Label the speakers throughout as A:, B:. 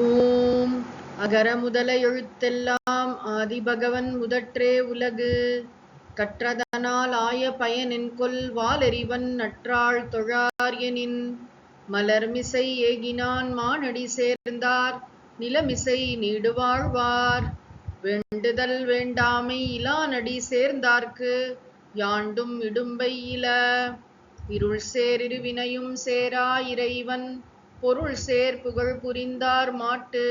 A: ஓம் அகர முதல எழுத்தெல்லாம் ஆதிபகவன் முதற்றே உலகு கற்றதனால் ஆய பயனென்கொல் வாலறிவன் நற்றாள் தொழார் எனின் மலர்மிசை ஏகினான் மானடி சேர்ந்தார் நிலமிசை நீடுவாழ்வார் வேண்டுதல் வேண்டாமை இலானடி சேர்ந்தார்க்கு யாண்டும் இடும்பை இல இருள் சேர் இருவினையும் சேரா இறைவன் பொருள் சேர் புகழ் புரிந்தார் மாட்டு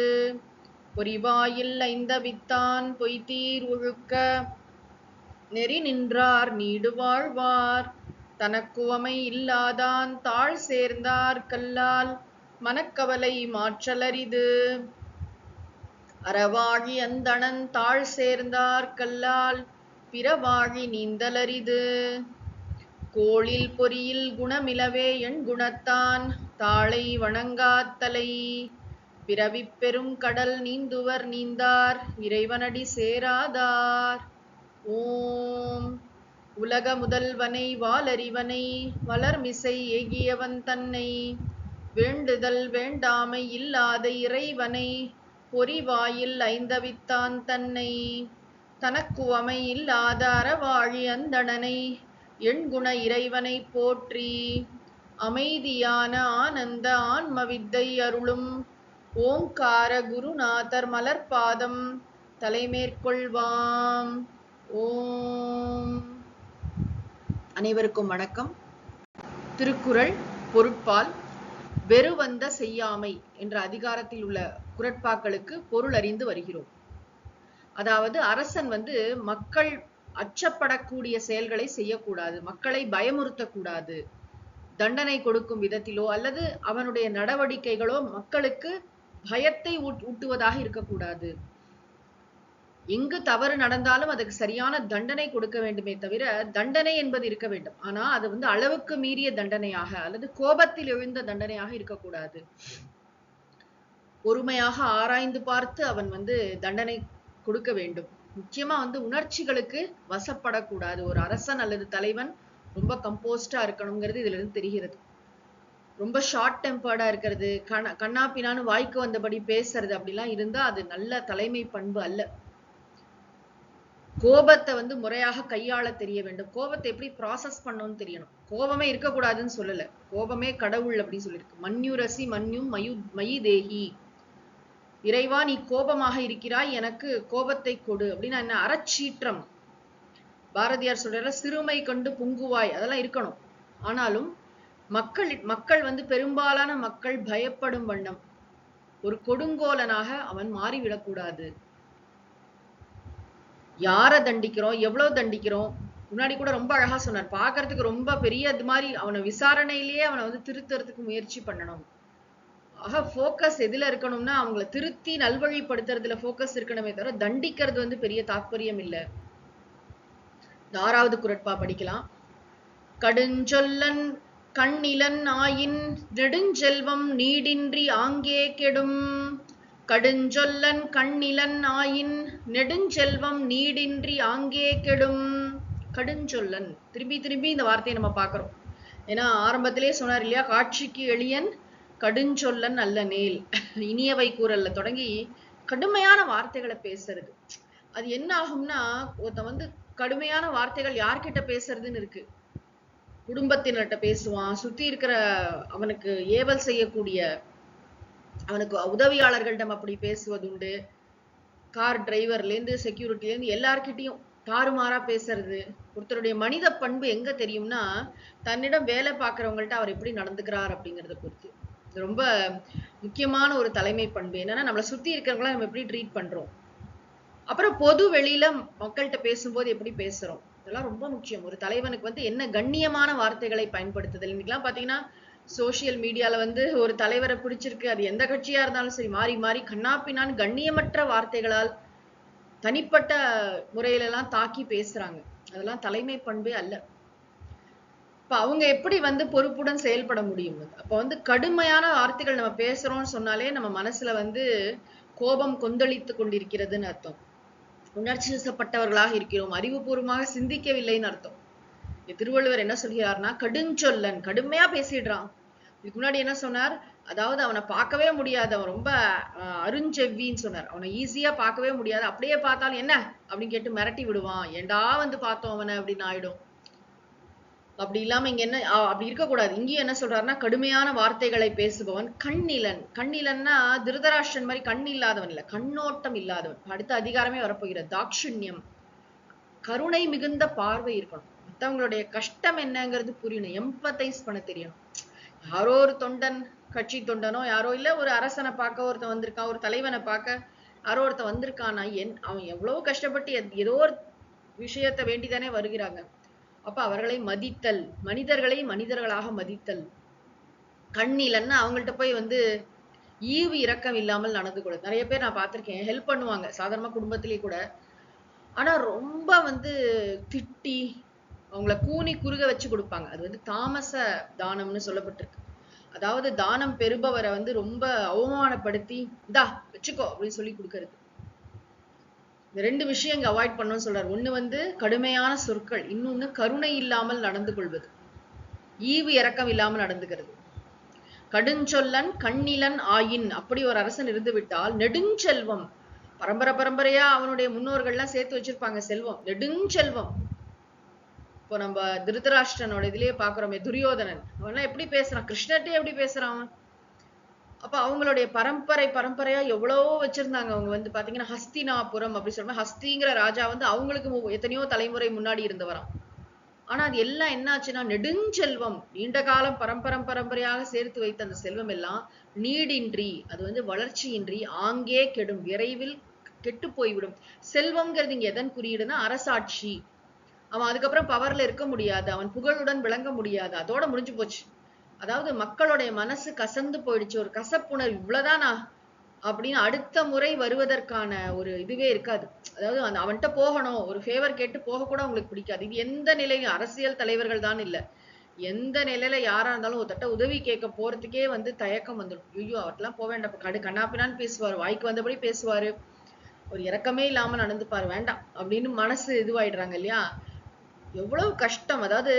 A: பொறிவாயில் ஐந்தவித்தான் பொய்தீர் ஒழுக்க நெறி நின்றார் நீடு வாழ்வார் தனக்குவமை இல்லாதான் தாழ் சேர்ந்தார் கல்லால் மனக்கவலை மாற்றலரிது அறவாழி அந்தணன் தாழ் சேர்ந்தார் கல்லால் பிறவாழி நீந்தலரிது கோளில் பொறியில் குணமிலவே என் குணத்தான் தாளை வணங்காத்தலை பிறவிப் பெரும் கடல் நீந்துவர் நீந்தார் இறைவனடி சேராதார். ஓம் உலக முதல்வனை வாலறிவனை வளர்மிசை ஏகியவன் தன்னை வேண்டுதல் வேண்டாமை இல்லாத இறைவனை பொறிவாயில் ஐந்தவித்தான் தன்னை தனக்குவமை இல்லாத அறவாழி அந்தணனை எண்குண இறைவனை போற்றி அமைதியான ஆனந்த ஆன்மவித்தை அருளும் ஓங்கார குருநாதர் மலர்பாதம் தலைமேற்கொள்வாம். ஓம். அனைவருக்கும் வணக்கம். திருக்குறள் பொருட்பால் வெறுவந்த செய்யாமை என்ற அதிகாரத்தில் உள்ள குறட்பாக்களுக்கு பொருள் அறிந்து வருகிறோம். அதாவது அரசன் மக்கள் அச்சப்படக்கூடிய செயல்களை செய்யக்கூடாது, மக்களை பயமுறுத்தக்கூடாது, தண்டனை கொடுக்கும் விதத்திலோ அல்லது அவனுடைய நடவடிக்கைகளோ மக்களுக்கு பயத்தை ஊட்டுவதாக இருக்கக்கூடாது. எங்கு தவறு நடந்தாலும் அதுக்கு சரியான தண்டனை கொடுக்க வேண்டுமே தவிர தண்டனை என்பது இருக்க வேண்டும். ஆனா அது அளவுக்கு மீறிய தண்டனையாக அல்லது கோபத்தில் எழுந்த தண்டனையாக இருக்கக்கூடாது. பொறுமையாக ஆராய்ந்து பார்த்து அவன் தண்டனை கொடுக்க வேண்டும். முக்கியமா உணர்ச்சிகளுக்கு வசப்படக்கூடாது. ஒரு அரசன் அல்லது தலைவன் ரொம்ப கம்போஸ்டா இருக்கணுங்கிறது இதுல இருந்து தெரிகிறது. ரொம்ப ஷார்ட் டெம்பர்டா இருக்கிறது, கண்ணா பின்னான்னு வாய்க்கு வந்தபடி பேசுறது அப்படிலாம் இருந்தா அது நல்ல தலைமை பண்பு அல்ல. கோபத்தை முறையாக கையாள தெரிய வேண்டும். கோபத்தை எப்படி ப்ராசஸ் பண்ணணும்னு தெரியணும். கோபமே இருக்கக்கூடாதுன்னு சொல்லல, கோபமே கடவுள் அப்படின்னு சொல்லியிருக்கு. மன்யுரசி மன்யும் மயி தேகி, இறைவா நீ கோபமாக இருக்கிறாய், எனக்கு கோபத்தை கொடு அப்படின்னா என்ன? அறச்சீற்றம். பாரதியார் சொல்ற சிறுமை கண்டு பொங்குவாய், அதெல்லாம் இருக்கணும். ஆனாலும் மக்கள் பெரும்பாலான மக்கள் பயப்படும் வண்ணம் ஒரு கொடுங்கோலனாக அவன் மாறிவிடக்கூடாது. யார தண்டிக்கிறோம், எவ்வளவு தண்டிக்கிறோம். முன்னாடி கூட ரொம்ப அழகா சொன்னார். பாக்குறதுக்கு ரொம்ப பெரிய இது மாதிரி அவனை விசாரணையிலேயே அவனை திருத்துறதுக்கு முயற்சி பண்ணணும். ஆக போக்கஸ் எதுல இருக்கணும்னா அவங்களை திருத்தி நல்வழிப்படுத்துறதுல போக்கஸ் இருக்கணுமே தவிர தண்டிக்கிறது பெரிய தாற்பயம் இல்லை. 6வது குறட்பா படிக்கலாம். கடுஞ்சொல்லன் கண்ணிலன் ஆயின் நெடுஞ்செல்வம் நீடின்றி ஆங்கே கெடும். கடுஞ்சொல்லன் கண்ணிலன் ஆயின் நெடுஞ்செல்வம் நீடின்றி ஆங்கே கெடும். கடுஞ்சொல்லன், திரும்பி திரும்பி இந்த வார்த்தையை நம்ம பார்க்கிறோம். ஏன்னா ஆரம்பத்திலே சொன்னார் இல்லையா, காட்சிக்கு எளியன் கடுஞ்சொல்லன் அல்ல நேல். இனியவை கூறல்ல தொடங்கி கடுமையான வார்த்தைகளை பேசுறது. அது என்ன ஆகும்னா, ஒருத்த கடுமையான வார்த்தைகள் யார்கிட்ட பேசுறதுன்னு இருக்கு. குடும்பத்தினர்கிட்ட பேசுவான், சுத்தி இருக்கிற அவனுக்கு ஏவல் செய்யக்கூடிய அவனுக்கு உதவியாளர்களிடம் அப்படி பேசுவது உண்டு. கார் டிரைவர்ல இருந்து செக்யூரிட்டில இருந்து எல்லார்கிட்டையும் தாறுமாறா பேசுறது. ஒருத்தருடைய மனித பண்பு எங்க தெரியும்னா, தன்னிடம் வேலை பார்க்கிறவங்கள்ட்ட அவர் எப்படி நடந்துக்கிறார் அப்படிங்கறத பொறுத்து. ரொம்ப முக்கியமான ஒரு தலைமை பண்பு. என்னன்னா, நம்மளை சுத்தி இருக்கிறவங்கள நம்ம எப்படி ட்ரீட் பண்றோம், அப்புறம் பொது வெளியில மக்கள்கிட்ட பேசும்போது எப்படி பேசுறோம், இதெல்லாம் ரொம்ப முக்கியம். ஒரு தலைவனுக்கு என்ன கண்ணியமான வார்த்தைகளை பயன்படுத்துதல். இன்னைக்கெல்லாம் பாத்தீங்கன்னா சோசியல் மீடியால ஒரு தலைவரை பிடிச்சிருக்கு, அது எந்த கட்சியா இருந்தாலும் சரி, மாறி மாறி கண்ணாப்பினான் கண்ணியமற்ற வார்த்தைகளால் தனிப்பட்ட முறையில எல்லாம் தாக்கி பேசுறாங்க. அதெல்லாம் தலைமை பண்பே அல்ல. அவங்க எப்படி பொறுப்புடன் செயல்பட முடியும்? அப்ப கடுமையான வார்த்தைகள் நம்ம பேசுறோம்னு சொன்னாலே நம்ம மனசுல கோபம் கொந்தளித்து கொண்டிருக்கிறதுன்னு அர்த்தம். உணர்ச்சி வசப்பட்டவர்களாக இருக்கிறோம், அறிவுபூர்வமாக சிந்திக்கவில்லைன்னு அர்த்தம். திருவள்ளுவர் என்ன சொல்கிறார்னா, கடுஞ்சொல்லன், கடுமையா பேசிடுறான். இதுக்கு முன்னாடி என்ன சொன்னார்? அதாவது அவனை பார்க்கவே முடியாது, அவன் ரொம்ப அருஞ்செவ்வின்னு சொன்னார். அவனை ஈஸியா பார்க்கவே முடியாது, அப்படியே பார்த்தாலும் என்ன அப்படின்னு கேட்டு மிரட்டி விடுவான். ஏண்டா வந்து பார்த்தோம் அவனை அப்படின்னு ஆயிடும். அப்படி இல்லாம இங்க என்ன அப்படி இருக்கக்கூடாது. இங்கேயும் என்ன சொல்றாருன்னா, கடுமையான வார்த்தைகளை பேசுபவன் கண்ணிலன். கண்ணிலன்னா திருதராஷ்டிரன் மாதிரி கண் இல்லாதவன் இல்ல, கண்ணோட்டம் இல்லாதவன். அடுத்த அதிகாரமே வரப்போகிற தாட்சிண்யம், கருணை மிகுந்த பார்வை இருக்கணும். மத்தவங்களுடைய கஷ்டம் என்னங்கிறது புரியணும், எம்பத்தைஸ் பண்ண தெரியணும். யாரோ ஒரு தொண்டன், கட்சி தொண்டனோ யாரோ இல்ல, ஒரு அரசனை பார்க்க ஒருத்தன் வந்திருக்கான், ஒரு தலைவனை பார்க்க யாரோ ஒருத்தன் வந்திருக்கானா, அவன் எவ்வளவு கஷ்டப்பட்டு ஏதோ ஒரு விஷயத்தை வேண்டிதானே வருகிறாங்க. அப்ப அவர்களை மதித்தல், மனிதர்களை மனிதர்களாக மதித்தல். கண்ணிலன்னா அவங்கள்ட்ட போய் வந்து ஈவு இரக்கம் இல்லாமல் நடந்து கொள்ளுது. நிறைய பேர் நான் பார்த்திருக்கேன், ஹெல்ப் பண்ணுவாங்க சாதாரண குடும்பத்திலேயே கூட. ஆனா ரொம்ப வந்து திட்டி அவங்கள கூனி குறுக வச்சு கொடுப்பாங்க. அது வந்து தாமச தானம்னு சொல்லப்பட்டிருக்கு. அதாவது தானம் பெறுபவரை வந்து ரொம்ப அவமானப்படுத்தி இந்தா வச்சுக்கோ அப்படின்னு சொல்லி கொடுக்கறது. இந்த ரெண்டு விஷயம் இங்க அவாய்ட் பண்ணணும்னு சொல்றாரு. ஒண்ணு வந்து கடுமையான சொற்கள், இன்னொன்னு கருணை இல்லாமல் நடந்து கொள்வது, ஈவு இரக்கம் இல்லாமல் நடந்துக்கிறது. கடுஞ்சொல்லன் கண்ணிலன் ஆயின், அப்படி ஒரு அரசன் இருந்து விட்டால் நெடுஞ்செல்வம், பரம்பரையா அவனுடைய முன்னோர்கள்லாம் சேர்த்து வச்சிருப்பாங்க செல்வம், நெடுஞ்செல்வம். இப்போ நம்ம திருதராஷ்டிரனோட இதுலயே பாக்குறோமே, துரியோதனன், அவன்லாம் எப்படி பேசுறான், கிருஷ்ணர்ட்டே எப்படி பேசுறான். அப்ப அவங்களுடைய பரம்பரையா எவ்வளவோ வச்சிருந்தாங்க. அவங்க வந்து பாத்தீங்கன்னா ஹஸ்தினாபுரம் அப்படி சொல்லுவாங்க. ஹஸ்திங்கிற ராஜா வந்து அவங்களுக்கு எத்தனையோ தலைமுறை முன்னாடி இருந்தவராம். ஆனா அது எல்லாம் என்ன ஆச்சுன்னா, நெடுஞ்செல்வம், நீண்ட காலம் பரம்பரையாக சேர்த்து வைத்த அந்த செல்வம் எல்லாம் நீடின்றி, அது வந்து வளர்ச்சியின்றி ஆங்கே கெடும், விரைவில் கெட்டு போய்விடும். செல்வம்ங்கிறது இங்க எதன் குறியீடுனா அரசாட்சி. அவன் அதுக்கப்புறம் பவர்ல இருக்க முடியாது, அவன் புகழுடன் விளங்க முடியாது, அதோட முடிஞ்சு போச்சு. அதாவது மக்களுடைய மனசு கசந்து போயிடுச்சு, ஒரு கசப்புணர்வு, இவ்வளவுதானா அப்படின்னு அடுத்த முறை வருவதற்கான ஒரு இதுவே இருக்காது. அதாவது அவன்கிட்ட போகணும், ஒரு ஃபேவர் கேட்டு போக கூட அவங்களுக்கு பிடிக்காது. இது எந்த நிலையும், அரசியல் தலைவர்கள் தான் இல்ல, எந்த நிலையில யாரா இருந்தாலும் ஒருத்தட்ட உதவி கேட்க போறதுக்கே வந்து தயக்கம் வந்துடும். ஐயோ அவர்லாம் போக வேண்டாம், கண்ணாப்பினான்னு பேசுவாரு, வாய்க்கு வந்தபடி பேசுவாரு, ஒரு இரக்கமே இல்லாம நடந்துப்பாரு, வேண்டாம் அப்படின்னு மனசு இதுவாயிடுறாங்க இல்லையா. எவ்வளவு கஷ்டம். அதாவது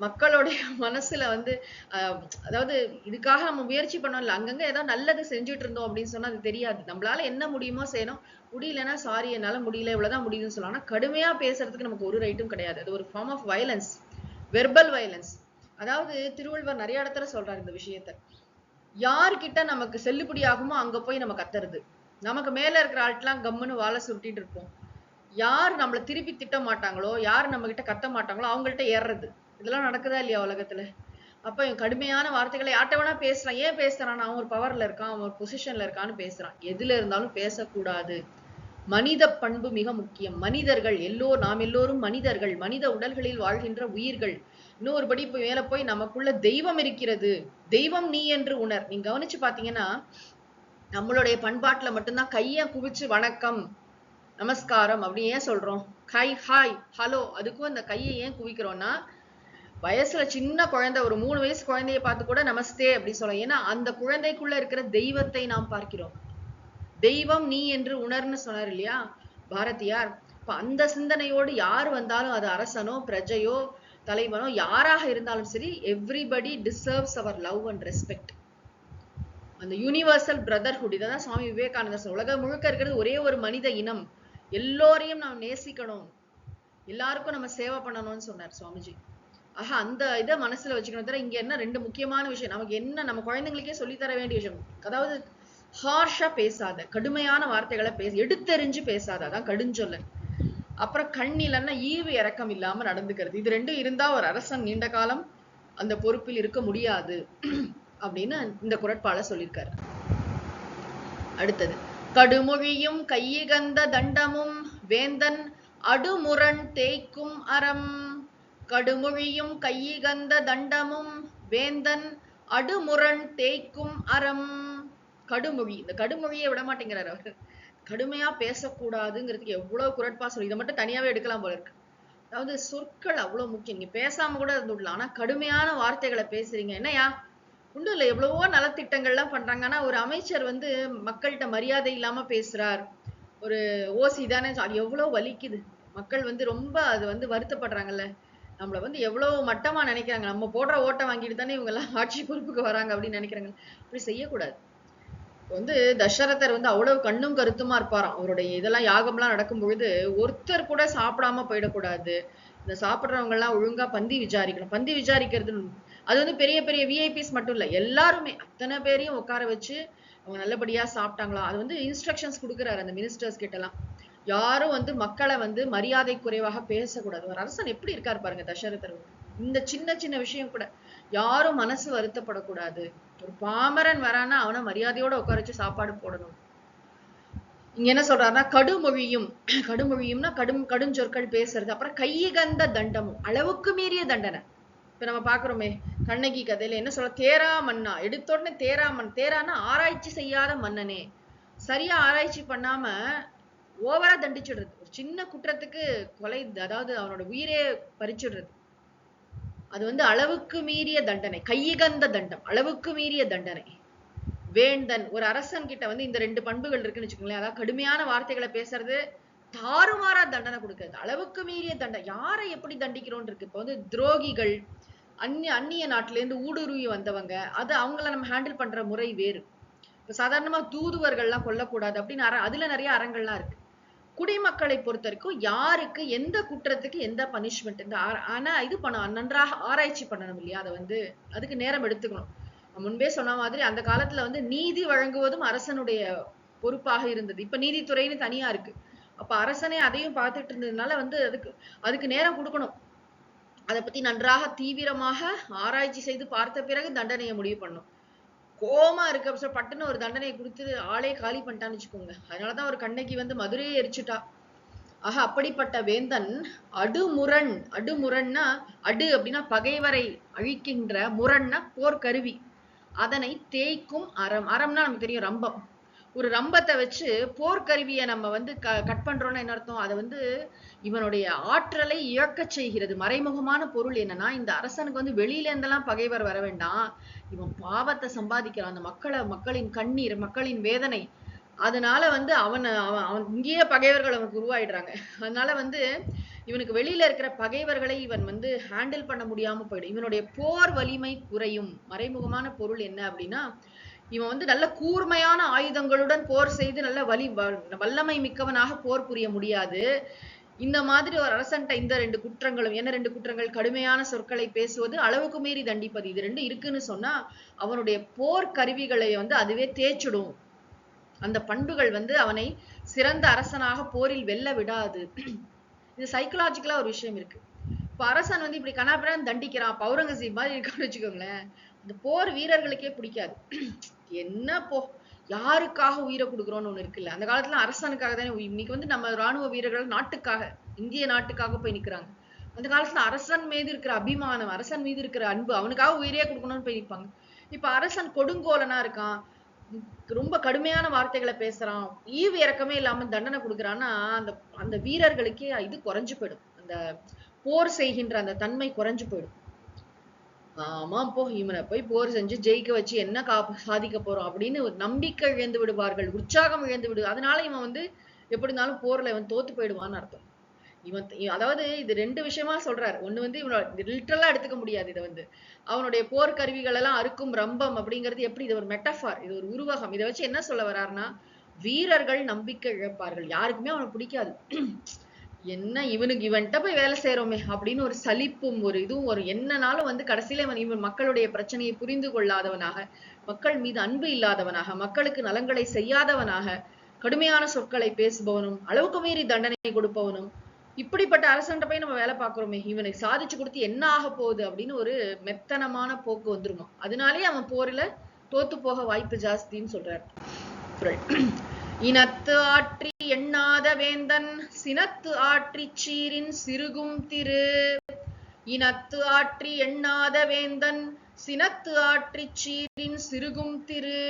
A: மக்களுடைய மனசுல வந்து அதாவது இதுக்காக நம்ம முயற்சி பண்ணோம்ல, அங்கங்க ஏதோ நல்லது செஞ்சுட்டு இருந்தோம் அப்படின்னு சொன்னா அது தெரியாது. நம்மளால என்ன முடியுமோ செய்யணும், முடியலன்னா சாரி என்னால முடியல, இவ்வளவுதான் முடியுதுன்னு சொல்லலாம். ஆனா கடுமையா பேசுறதுக்கு நமக்கு ஒரு ரைட்டும் கிடையாது. அது ஒரு form of violence, verbal violence. அதாவது திருவள்ளுவர் நிறைய இடத்துல சொல்றாரு இந்த விஷயத்த. யார்கிட்ட நமக்கு செல்லுபடி ஆகுமோ அங்க போய் நம்ம கத்துறது. நமக்கு மேல இருக்கிற ஆள்லாம் கம்முன்னு வாழை சுருட்டிட்டு இருப்போம். யார் நம்மள திருப்பி திட்ட மாட்டாங்களோ, யார் நம்ம கிட்ட கத்த மாட்டாங்களோ அவங்கள்ட்ட ஏறுறது. இதெல்லாம் நடக்குதா இல்லையா உலகத்துல. அப்ப கடுமையான வார்த்தைகளை யார்ட்ட வேணா பேசலாம். ஏன் பேசுறான், அவன் ஒரு பவர்ல இருக்கான், அவன் ஒரு பொசிஷன்ல இருக்கான்னு பேசுறான். எதுல இருந்தாலும் பேசக்கூடாது. மனித பண்பு மிக முக்கியம். மனிதர்கள் நாம் எல்லோரும் மனிதர்கள், மனித உடல்களில் வாழ்கின்ற உயிர்கள். இன்னொருபடி இப்ப மேல போய் நமக்குள்ள தெய்வம் இருக்கிறது, தெய்வம் நீ என்று உணர். நீங்க கவனிச்சு பாத்தீங்கன்னா நம்மளுடைய பண்பாட்டுல மட்டும்தான் கைய குவிச்சு வணக்கம் நமஸ்காரம் அப்படி ஏன் சொல்றோம், ஹாய் ஹலோ, அதுக்கும் அந்த கையை ஏன் குவிக்கிறோம்னா, வயசுல சின்ன குழந்தை, ஒரு 3 வயசு குழந்தைய பார்த்து கூட நமஸ்தே அப்படி சொல்ல. ஏன்னா அந்த குழந்தைக்குள்ள இருக்கிற தெய்வத்தை நாம் பார்க்கிறோம். தெய்வம் நீ என்று உணர்ன்னு சொன்னார் இல்லையா பாரதியார். இப்ப அந்த சிந்தனையோடு யார் வந்தாலும், அது அரசனோ பிரஜையோ தலைவனோ யாராக இருந்தாலும் சரி, எவ்ரிபடி டிசர்வ்ஸ் அவர் லவ் அண்ட் ரெஸ்பெக்ட். அந்த யூனிவர்சல் பிரதர்ஹுட், இதான் சுவாமி விவேகானந்தர், உலகம் முழுக்க இருக்கிறது ஒரே ஒரு மனித இனம், எல்லோரையும் நாம் நேசிக்கணும், எல்லாருக்கும் நம்ம சேவை பண்ணணும்னு சொன்னார் சுவாமிஜி. ஆக அந்த இதை மனசுல வச்சுக்கணும். தவிர இங்க என்ன ரெண்டு முக்கியமான விஷயம், நமக்கு என்ன நம்ம குழந்தைங்களுக்கே சொல்லித்தர வேண்டிய விஷயம், அதாவது ஹார்ஷா பேசாத, கடுமையான வார்த்தைகளை எடுத்தெறிஞ்சு பேசாத, அதான் கடுஞ்சொல்லன். அப்புறம் கண்ணிலன்னா ஈவு இரக்கம் இல்லாம நடந்துக்கிறது. இது ரெண்டும் இருந்தா ஒரு அரசன் நீண்ட காலம் அந்த பொறுப்பில் இருக்க முடியாது அப்படின்னு இந்த குறட்பால சொல்லியிருக்காரு. அடுத்தது, கடுமொழியும் கையிகந்த தண்டமும் வேந்தன் அடுமுரண் தேய்க்கும் அறம். கடுமொழியும் கையிகந்த தண்டமும் வேந்தன் அடுமுரண் தேய்க்கும் அறம். கடுமொழி, இந்த கடுமொழியை விட மாட்டேங்கிறார் அவர். கடுமையா பேசக்கூடாதுங்கிறதுக்கு எவ்வளவு குறட்பா சொல்லி, இதை மட்டும் தனியாவே எடுக்கலாம் போல இருக்கு. அதாவது சொற்கள் அவ்வளவு முக்கியம். நீங்க பேசாம கூட இருந்துடலாம், ஆனா கடுமையான வார்த்தைகளை பேசுறீங்க, என்னையா உண்டு இல்ல, எவ்வளவோ நலத்திட்டங்கள்லாம் பண்றாங்க. ஆனா ஒரு அமைச்சர் வந்து மக்கள்கிட்ட மரியாதை இல்லாம பேசுறார், ஒரு ஓசி தானே, அது எவ்வளவு வலிக்குது. மக்கள் வந்து ரொம்ப அது வந்து வருத்தப்படுறாங்கல்ல. நம்மள வந்து எவ்வளவு மட்டமா நினைக்கிறாங்க. நம்ம போடுற ஓட்டை வாங்கிட்டு தானே இவங்க எல்லாம் ஆட்சி பொறுப்புக்கு வராங்க அப்படின்னு நினைக்கிறாங்க. அப்படி செய்யக்கூடாது. வந்து தசரதர் வந்து அவ்வளவு கண்ணும் கருத்துமா இருப்பாராம். அவருடைய இதெல்லாம் யாகம்லாம் நடக்கும் பொழுது ஒருத்தர் கூட சாப்பிடாம போயிடக்கூடாது. இந்த சாப்பிடுறவங்க எல்லாம் ஒழுங்கா பந்தி விசாரிக்கணும். பந்தி விசாரிக்கிறது அது வந்து பெரிய பெரிய விஐபிஸ் மட்டும் இல்ல, எல்லாருமே அத்தனை பேரையும் உட்கார வச்சு அவங்க நல்லபடியா சாப்பிட்டாங்களா, அது வந்து இன்ஸ்ட்ரக்ஷன்ஸ் கொடுக்குறாரு அந்த மினிஸ்டர்ஸ் கிட்ட எல்லாம். யாரும் வந்து மக்களை வந்து மரியாதை குறைவாக பேசக்கூடாது. ஒரு அரசன் எப்படி இருக்காரு பாருங்க தசரதர். இந்த சின்ன சின்ன விஷயம் கூட யாரும் மனசு வருத்தப்படக்கூடாது. ஒரு பாமரன் வரானா அவனை மரியாதையோட உட்கார வச்சு சாப்பாடு போடணும். இங்க என்ன சொல்றாருன்னா கடுமொழியும், கடுமொழியும்னா கடுஞ்சொற்கள் பேசுறது, அப்புறம் கையகந்த தண்டமும், அளவுக்கு மீறிய தண்டனை. இப்ப நம்ம பாக்குறோமே கண்ணகி கதையில என்ன சொல்ற, தேரா மன்னா, எடுத்த உடனே தேரானா ஆராய்ச்சி செய்யாத மன்னனே. சரியா ஆராய்ச்சி பண்ணாம ஓவரா தண்டிச்சிடுறது. ஒரு சின்ன குற்றத்துக்கு கொலை, அதாவது அவனோட உயிரே பறிச்சிடுறது. அது வந்து அளவுக்கு மீறிய தண்டனை, கையகந்த தண்டம், அளவுக்கு மீறிய தண்டனை. வேந்தன், ஒரு அரசன் கிட்ட வந்து இந்த 2 பண்புகள் இருக்குன்னு வச்சுக்கோங்களேன். அதாவது கடுமையான வார்த்தைகளை பேசுறது, தாறுமாறா தண்டனை கொடுக்கிறது, அளவுக்கு மீறிய தண்டனை. யாரை எப்படி தண்டிக்கிறோம் இருக்கு. இப்ப வந்து துரோகிகள், அந்நிய நாட்டுல இருந்து ஊடுருவி வந்தவங்க, அது அவங்கள நம்ம ஹேண்டில் பண்ற முறை வேறு. இப்ப சாதாரணமா தூதுவர்கள்லாம் கொல்லக்கூடாது அப்படின்னு அதுல நிறைய அறங்கள்லாம் இருக்கு. குடிமக்களை பொறுத்த வரைக்கும் யாருக்கு எந்த குற்றத்துக்கு எந்த பனிஷ்மெண்ட், இந்த ஆனா இது பண்ணணும், நன்றாக ஆராய்ச்சி பண்ணணும் இல்லையா. அதை வந்து அதுக்கு நேரம் எடுத்துக்கணும். முன்பே சொன்ன மாதிரி அந்த காலத்துல வந்து நீதி வழங்குவதும் அரசனுடைய பொறுப்பாக இருந்தது. இப்ப நீதித்துறைன்னு தனியா இருக்கு. அப்ப அரசனே அதையும் பார்த்துட்டு இருந்ததுனால வந்து அதுக்கு நேரம் கொடுக்கணும். அதை பத்தி நன்றாக தீவிரமாக ஆராய்ச்சி செய்து பார்த்த பிறகு தண்டனையை முடிவு பண்ணும். கோமா இருக்கு பட்டுன்னு ஒரு தண்டனையை கொடுத்து ஆளே காலி பண்ணிட்டான்னு வச்சுக்கோங்க. அதனாலதான் ஒரு கண்ணகி வந்து மதுரையே எரிச்சுட்டா. ஆக அப்படிப்பட்ட வேந்தன் அடுமுரன்னா, அடு அப்படின்னா பகைவரை அழிக்கின்ற, முரண்னா போர்க்கருவி, அதனை தேய்க்கும் அறம். அறம்னா நமக்கு தெரியும் ரம்பம். ஒரு ரம்பத்தை வச்சு போர்க்கருவியை நம்ம வந்து கட் பண்றோம்னா என்ன அர்த்தம், அதை வந்து இவனுடைய ஆற்றலை இழக்க செய்கிறது. மறைமுகமான பொருள் என்னன்னா, இந்த அரசனுக்கு வந்து வெளியில இருந்தெல்லாம் பகைவர் வர வேண்டாம், இவன் பாவத்தை சம்பாதிக்கிறான். அந்த மக்களின் கண்ணீர், மக்களின் வேதனை, அதனால வந்து அவன் இங்கேயே பகைவர்கள் அவனுக்கு உருவாயிடுறாங்க. அதனால வந்து இவனுக்கு வெளியில இருக்கிற பகைவர்களை இவன் வந்து ஹேண்டில் பண்ண முடியாம போயிடும். இவனுடைய போர் வலிமை குறையும். மறைமுகமான பொருள் என்ன அப்படின்னா, இவன் வந்து நல்ல கூர்மையான ஆயுதங்களுடன் போர் செய்து நல்ல வல்லமை மிக்கவனாக போர் புரிய முடியாது. இந்த மாதிரி ஒரு அரசன்ட்ட இந்த 2 குற்றங்களும், என்ன 2 குற்றங்கள், கடுமையான சொற்களை பேசுவது, அளவுக்கு மீறி தண்டிப்பது, இது 2 இருக்குன்னு சொன்னா அவனுடைய போர் கருவிகளை வந்து அதுவே தேய்ச்சிடும். அந்த பண்புகள் வந்து அவனை சிறந்த அரசனாக போரில் வெல்ல விடாது. இது சைக்கலாஜிக்கலா ஒரு விஷயம் இருக்கு. இப்ப அரசன் வந்து இப்படி கனாபிரான் தண்டிக்கிறான், பௌரங்கசீப் மாதிரி இருக்கான்னு வச்சுக்கோங்களேன், அந்த போர் வீரர்களுக்கே பிடிக்காது. என்ன போ, யாருக்காக உயிரை கொடுக்குறோம்னு ஒண்ணு இருக்குல்ல. அந்த காலத்துல அரசனுக்காக தானே. இன்னைக்கு வந்து நம்ம ராணுவ வீரர்கள் நாட்டுக்காக, இந்திய நாட்டுக்காக போய் நிக்கிறாங்க. அந்த காலத்துல அரசன் மீது இருக்கிற அபிமானம், அரசன் மீது இருக்கிற அன்பு, அவனுக்காக உயிரே கொடுக்கணும்னு போய் நிற்பாங்க. இப்ப அரசன் கொடுங்கோலனா இருக்கான், ரொம்ப கடுமையான வார்த்தைகளை பேசுறான், ஈவு இறக்கமே இல்லாம தண்டனை கொடுக்குறான்னா அந்த அந்த வீரர்களுக்கே இது குறைஞ்சு போயிடும். அந்த போர் செய்கின்ற அந்த தன்மை குறைஞ்சு போயிடும். ஆமா போ, இவனை போய் போர் செஞ்சு ஜெயிக்க வச்சு என்ன சாதிக்க போறோம் அப்படின்னு ஒரு நம்பிக்கை இழந்து விடுவார்கள், உற்சாகம் இழந்து விடு. அதனால இவன் வந்து எப்படி இருந்தாலும் போர்ல இவன் தோத்து போயிடுவான்னு அர்த்தம். அதாவது இது 2 விஷயமா சொல்றாரு. ஒண்ணு வந்து இவனோட லிட்டரலா எடுத்துக்க முடியாது. இதை வந்து அவனுடைய போர் கருவிகள் எல்லாம் அறுக்கும் ரம்பம் அப்படிங்கிறது எப்படி, இது ஒரு மெட்டஃபார், இது ஒரு உருவகம். இதை வச்சு என்ன சொல்ல வர்றாருன்னா, வீரர்கள் நம்பிக்கை இழப்பார்கள். யாருக்குமே அவனை பிடிக்காது. என்ன இவன்கிட்ட போய் வேலை செய்யறோமே அப்படின்னு ஒரு சலிப்பும் ஒரு இதுவும் ஒரு என்னனாலும் வந்து கடைசியில இவன் மக்களுடைய பிரச்சனையை புரிந்து கொள்ளாதவனாக, மக்கள் மீது அன்பு இல்லாதவனாக, மக்களுக்கு நலங்களை செய்யாதவனாக, கடுமையான சொற்களை பேசுபவனும், அளவுக்கு மீறி தண்டனை கொடுப்பவனும், இப்படிப்பட்ட அரசன்ட்ட போய் நம்ம வேலை பார்க்கிறோமே, இவனை சாதிச்சு கொடுத்து என்ன ஆக போகுது அப்படின்னு ஒரு மெத்தனமான போக்கு வந்துருமா. அதனாலேயே அவன் போரில தோத்து போக வாய்ப்பு ஜாஸ்தின்னு சொல்றாரு. இனத்து ஆற்றி எண்ணாத வேந்தன் சினத்து ஆற்றி சீரின் சிறுகும் திரு. இனத்து ஆற்றி எண்ணாத வேந்தன் சினத்து ஆற்றி சீரின் சிறுகும் திரு.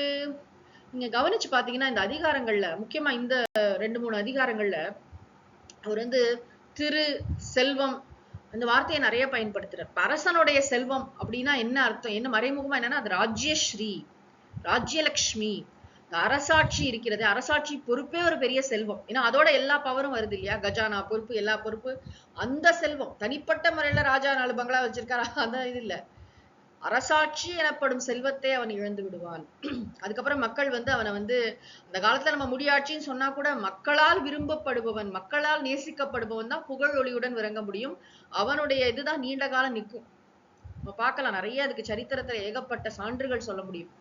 A: நீங்க கவனிச்சு பாத்தீங்கன்னா இந்த அதிகாரங்கள்ல, முக்கியமா இந்த 2-3 அதிகாரங்கள்ல அவர் வந்து திரு, செல்வம், அந்த வார்த்தையை நிறைய பயன்படுத்துறார். அரசனுடைய செல்வம் அப்படின்னா என்ன அர்த்தம், என்ன மறைமுகமா என்னன்னா அது ராஜ்யஸ்ரீ, ராஜ்யலக்ஷ்மி, அரசாட்சி இருக்கிறது, அரசாட்சி பொறுப்பே ஒரு பெரிய செல்வம். ஏன்னா அதோட எல்லா பவரும் வருது இல்லையா? கஜானா பொறுப்பு, எல்லா பொறுப்பு, அந்த செல்வம். தனிப்பட்ட முறையில ராஜா 4 பங்களா வச்சிருக்காரா, அந்த இது இல்ல. அரசாட்சி எனப்படும் செல்வத்தை அவன் இழந்து விடுவான். அதுக்கப்புறம் மக்கள் அவனை அந்த காலத்துல நம்ம முடியாட்சின்னு சொன்னா கூட மக்களால் விரும்பப்படுபவன், மக்களால் நேசிக்கப்படுபவன் தான் புகழ் ஒளியுடன் விளங்க முடியும். அவனுடைய இதுதான் நீண்ட காலம் நிற்கும். நம்ம பார்க்கலாம், நிறைய அதுக்கு சரித்திரத்துல ஏகப்பட்ட சான்றுகள் சொல்ல முடியும்.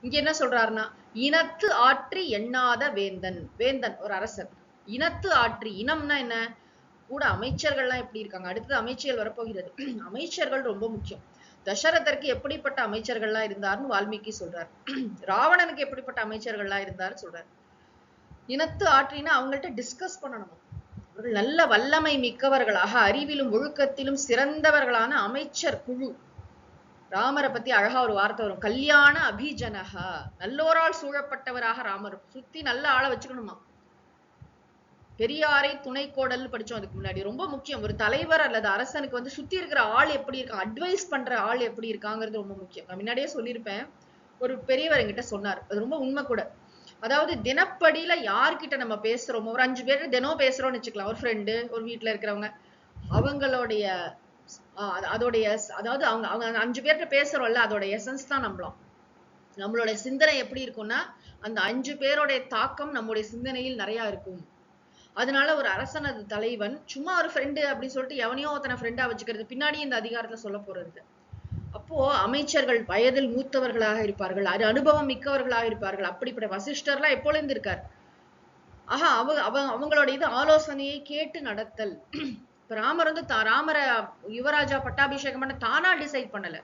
A: இங்க என்ன சொல்றாருன்னா, இனத்து ஆற்றி எண்ணாத வேந்தன். வேந்தன் ஒரு அரசன். இனத்து ஆற்றி, இனம்னா என்ன? கூட அமைச்சர்கள்லாம் எப்படி இருக்காங்க? அடுத்தது அமைச்சர்கள் வரப்போகிறது. அமைச்சர்கள் ரொம்ப முக்கியம். தசரதற்கு எப்படிப்பட்ட அமைச்சர்கள்லாம் இருந்தார்னு வால்மீகி சொல்றார். ராவணனுக்கு எப்படிப்பட்ட அமைச்சர்கள்லாம் இருந்தார் சொல்றார். இனத்து ஆற்றினா அவங்கள்ட்ட டிஸ்கஸ் பண்ணணும். அவர்கள் நல்ல வல்லமை மிக்கவர்களாக, அறிவிலும் ஒழுக்கத்திலும் சிறந்தவர்களான அமைச்சர் குழு. ராமரை பத்தி அழகா ஒரு வார்த்தை வரும், கல்யாண அபிஜனகா. நல்லோரால் சூழப்பட்டவராக ராமர். சுத்தி நல்ல ஆளை வச்சுக்கணுமா. பெரியாரை துணைக்கோடல் படிச்சோம் அதுக்கு முன்னாடி. ரொம்ப முக்கியம். ஒரு தலைவர் அல்லது அரசனுக்கு சுத்தி இருக்கிற ஆள் எப்படி இருக்காங்க, அட்வைஸ் பண்ற ஆள் எப்படி இருக்காங்கிறது ரொம்ப முக்கியம். நான் முன்னாடியே சொல்லியிருப்பேன். ஒரு பெரியவர் என்கிட்ட சொன்னார், அது ரொம்ப உண்மை கூட. அதாவது தினப்படியில யார்கிட்ட நம்ம பேசுறோமோ, ஒரு 5 பேர் தினம் பேசுறோம்னு வச்சுக்கலாம். ஒரு ஃப்ரெண்டு, ஒரு வீட்டுல இருக்கிறவங்க, அவங்களுடைய அதோடைய, அதாவது அவங்க 5 பேர்கிட்ட பேசுறோம்ல, அதோட எசன்ஸ் தான் நம்பலாம். நம்மளோட சிந்தனை எப்படி இருக்கும்னா, அந்த 5 பேருடைய தாக்கம் நம்முடைய சிந்தனையில் நிறைய இருக்கும். அதனால ஒரு அரசனது தலைவன் சும்மா ஒரு ஃப்ரெண்டு அப்படின்னு சொல்லிட்டு எவனையோ ஒருத்தனை ஃப்ரெண்டா வச்சுக்கிறது பின்னாடி இந்த அதிகாரத்தை சொல்ல போறது. அப்போ அமைச்சர்கள் வயதில் மூத்தவர்களாக இருப்பார்கள், அனுபவம் மிக்கவர்களாக இருப்பார்கள். அப்படிப்பட்ட வசிஷ்டர்லாம் எப்பொழுது இருக்கார். ஆஹா, அவங்களோட இது ஆலோசனையை கேட்டு நடத்தல். இப்ப ராமர் ராமரை யுவராஜா பட்டாபிஷேகம் பண்ண தானா டிசைட் பண்ணல.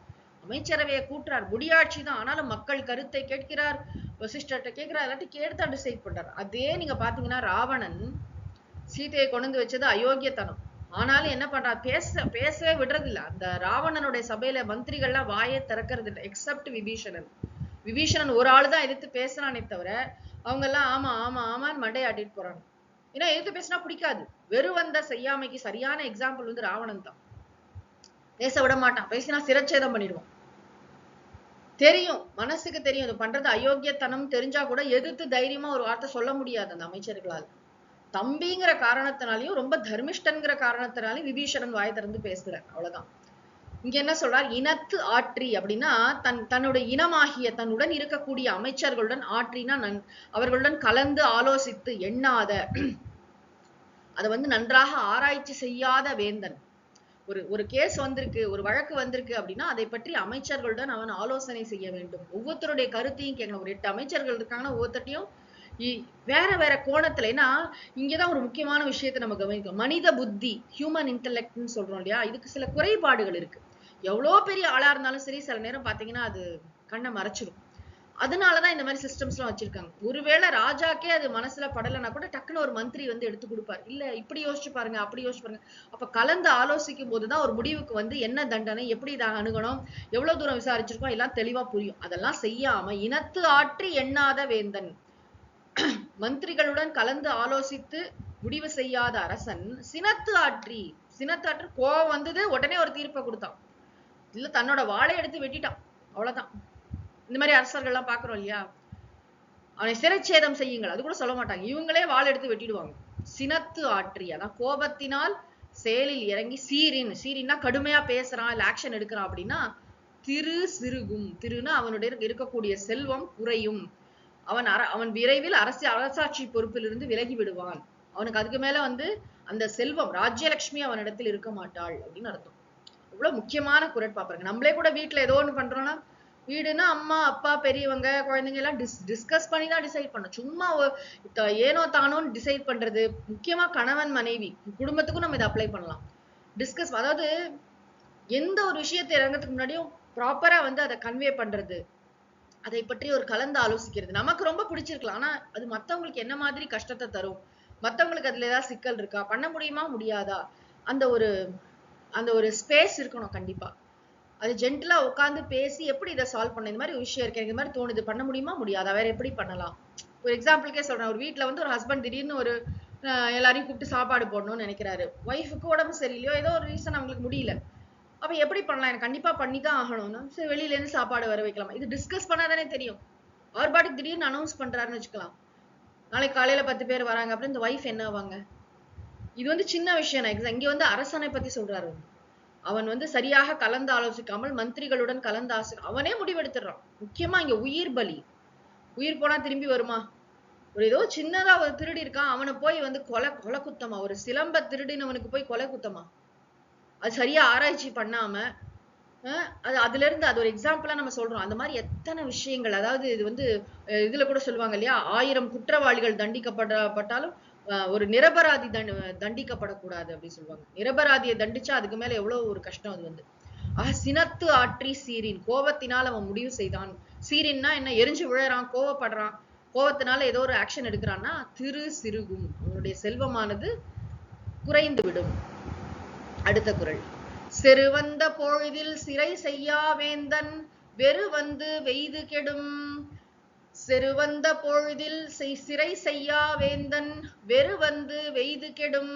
A: அமைச்சரவையை கூட்டுறார், முடியாட்சி தான். ஆனாலும் மக்கள் கருத்தை கேட்கிறார், வசிஷ்டர்கிட்ட கேட்கிறார், எல்லாத்தையும் கேட்டுதான் டிசைட் பண்றார். அதே நீங்க பாத்தீங்கன்னா ராவணன் சீதையை கொண்டு வச்சது அயோக்கியத்தனம். ஆனாலும் என்ன பண்றா, பேசவே விடுறது இல்ல. அந்த ராவணனுடைய சபையில மந்திரிகள்லாம் வாயே திறக்கிறது இல்லை, எக்ஸப்ட் விபீஷணன். விபீஷணன் ஒரு ஆள் தான் எதிர்த்து பேசுறானே தவிர அவங்க எல்லாம் ஆமா ஆமா ஆமான்னு மண்டையை ஆட்டிட்டு போறாங்க. ஏன்னா எதிர்த்து பேசினா பிடிக்காது. வெறுவந்த செய்யாமைக்கு சரியான எக்ஸாம்பிள் ராவணன் தான். பேச விட மாட்டான், பேசினா சிரச்சேதம் பண்ணிடுவான். தெரியும், மனசுக்கு தெரியும் இது பண்றது அயோக்கியத்தனம் தெரிஞ்சா கூட எதிர்த்து தைரியமா ஒரு வார்த்தை சொல்ல முடியாது அந்த அமைச்சர்களால். தம்பிங்கிற காரணத்தினாலையும் ரொம்ப தர்மிஷ்டன்கிற காரணத்தினாலையும் விபீஷணன் வாய் திறந்து பேசுறார், அவ்வளவுதான். இங்க என்ன சொல்றார், இனத்து ஆற்றி அப்படின்னா தன்னுடைய இனமாகிய தன்னுடன் இருக்கக்கூடிய அமைச்சர்களுடன் ஆற்றினா அவர்களுடன் கலந்து ஆலோசித்து எண்ணாத, அதை நன்றாக ஆராய்ச்சி செய்யாத வேந்தன். ஒரு கேஸ் வந்திருக்கு, ஒரு வழக்கு வந்திருக்கு அப்படின்னா அதை பற்றி அமைச்சர்களுடன் அவன் ஆலோசனை செய்ய வேண்டும். ஒவ்வொருத்தருடைய கருத்தையும் கேட்கணும். ஒரு 8 அமைச்சர்கள் இருக்காங்கன்னா ஒவ்வொருத்தையும் வேற வேற கோணத்துல. ஏன்னா இங்கதான் ஒரு முக்கியமான விஷயத்தை நம்ம கவனிக்கணும். மனித புத்தி, ஹியூமன் இன்டெலெக்ட்னு சொல்றோம் இல்லையா, இதுக்கு சில குறைபாடுகள் இருக்கு. எவ்வளவு பெரிய ஆளா இருந்தாலும் சரி, சில நேரம் பாத்தீங்கன்னா அது கண்ணை மறைச்சிடும். அதனாலதான் இந்த மாதிரி சிஸ்டம்ஸ் எல்லாம் வச்சிருக்காங்க. ஒருவேளை ராஜாக்கே அது மனசுல படலைன்னா கூட டக்குன்னு ஒரு மந்திரி எடுத்து கொடுப்பார். இல்ல இப்படி யோசிச்சு பாருங்க, அப்படி யோசிச்சு பாருங்க. அப்ப கலந்து ஆலோசிக்கும் போதுதான் ஒரு முடிவுக்கு என்ன தண்டனை, எப்படி இதை அணுகணும், எவ்வளவு தூரம் விசாரிச்சிருக்கோம், எல்லாம் தெளிவா புரியும். அதெல்லாம் செய்யாம இனத்து ஆற்றி எண்ணாத வேந்தன், மந்திரிகளுடன் கலந்து ஆலோசித்து முடிவு செய்யாத அரசன் சினத்து ஆற்றி கோவம் வந்தது, உடனே ஒரு தீர்ப்பை கொடுத்தான். இல்ல தன்னோட வாளை எடுத்து வெட்டிட்டான், அவ்வளவுதான். இந்த மாதிரி அரசர்கள்லாம் பாக்குறோம் இல்லையா, அவனை சிறைச்சேதம் செய்யுங்கள் அது கூட சொல்ல மாட்டாங்க, இவங்களே வாள் எடுத்து வெட்டிடுவாங்க. சினத்து ஆற்றி, அதான் கோபத்தினால் செயலில் இறங்கி, சீரின்னா கடுமையா பேசுறான் இல்ல ஆக்ஷன் எடுக்கிறான் அப்படின்னா, சிறுகும், திருன்னா அவனுடைய இருக்கக்கூடிய செல்வம் குறையும். அவன் விரைவில் அரசாட்சி பொறுப்பிலிருந்து விலகி விடுவான். அவனுக்கு அதுக்கு மேல அந்த செல்வம் ராஜ்யலட்சுமி அவனிடத்தில் இருக்க மாட்டாள் அப்படின்னு அர்த்தம். இவ்வளவு முக்கியமான குரட்பாப்பாருங்க. நம்மளே கூட வீட்டுல ஏதோ ஒண்ணு பண்றோம்னா, வீடுனா அம்மா அப்பா பெரியவங்க குழந்தைங்க எல்லாம் டிஸ்கஸ் பண்ணி தான் டிசைட் பண்ணும். சும்மா ஏனோ தானோன்னு டிசைட் பண்றது. முக்கியமா கணவன் மனைவி குடும்பத்துக்கும் நம்ம இதை அப்ளை பண்ணலாம். டிஸ்கஸ், அதாவது எந்த ஒரு விஷயத்தை இறங்கிறதுக்கு முன்னாடியும் ப்ராப்பரா அதை கன்வே பண்றது, அதை பற்றி ஒரு கலந்து ஆலோசிக்கிறது. நமக்கு ரொம்ப பிடிச்சிருக்கலாம், ஆனா அது மத்தவங்களுக்கு என்ன மாதிரி கஷ்டத்தை தரும், மத்தவங்களுக்கு அதுல ஏதாவது சிக்கல் இருக்கா, பண்ண முடியுமா முடியாதா, அந்த ஒரு ஸ்பேஸ் இருக்கணும் கண்டிப்பா. அது ஜென்டலா உட்காந்து பேசி எப்படி இதை சால்வ் பண்ண, இந்த மாதிரி ஒரு விஷயம் இருக்கு, எனக்கு இந்த மாதிரி தோணுது, பண்ண முடியுமா முடியாதா, வேற எப்படி பண்ணலாம். ஒரு எக்ஸாம்பிளுக்கே சொல்றேன். ஒரு வீட்டுல ஒரு ஹஸ்பண்ட் திடீர்னு ஒரு எல்லாரையும் கூப்பிட்டு சாப்பாடு போடணும்னு நினைக்கிறாரு. ஒய்ஃபுக்கு உடம்பு சரியில்லையோ ஏதோ ஒரு ரீசன் அவங்களுக்கு முடியல. அப்ப எப்படி பண்ணலாம், எனக்கு கண்டிப்பா பண்ணிதான் ஆகணும்னா சரி வெளியில இருந்து சாப்பாடு வர வைக்கலாம். இது டிஸ்கஸ் பண்ணாதானே தெரியும். அவர் பாட்டுக்கு திடீர்னு அனௌன்ஸ் பண்றாருன்னு வச்சுக்கலாம். நாளைக்கு காலையில 10 பேர் வராங்க அப்படின்னு இந்த வைஃப் என்ன ஆவாங்க? இது வந்து சின்ன விஷயம். இங்க வந்து அரசனை பத்தி சொல்றாரு. அவன் வந்து சரியாக கலந்து ஆலோசிக்காமல் மந்திரிகளுடன் கலந்து அவனே முடிவெடுத்துறான். முக்கியமா இங்க உயிர் பலி. உயிர் போனா திரும்பி வருமா? ஒரு ஏதோ சின்னதா ஒரு திருடி இருக்கான், அவனை போய் வந்து கொலை குத்தமா? ஒரு சிலம்ப திருடினவனுக்கு போய் கொலை குத்தமா? அது சரியா ஆராய்ச்சி பண்ணாம அது அதுல இருந்து அது ஒரு எக்ஸாம்பிளா நம்ம சொல்றோம். அந்த மாதிரி எத்தனை விஷயங்கள். அதாவது இது வந்து இதுல கூட சொல்லுவாங்க இல்லையா, 1000 குற்றவாளிகள் தண்டிக்கப்பட்டாலும் ஒரு நிரபராதி தண்டிக்கப்படக்கூடாது அப்படின்னு சொல்லுவாங்க. நிரபராதியை தண்டிச்சா அதுக்கு மேல எவ்வளவு ஒரு கஷ்டம் அது வந்து. சினத்து ஆற்றி சீரின், கோபத்தினால் அவன் முடிவு செய்தான். சீரின்னா என்ன? எரிஞ்சு விழறான், கோவப்படுறான், கோபத்தினால ஏதோ ஒரு ஆக்ஷன் எடுக்கிறான்னா திரு சிறுகும், அவனுடைய செல்வமானது குறைந்து விடும். அடுத்த குறள். செருவந்த பொழுதில் சிறை செய்யா வேந்தன் வெறு வந்து வெய்து கெடும். செருவந்த பொழுதில் சிறை செய்யா வேந்தன் வெறு வந்து வெய்து கெடும்.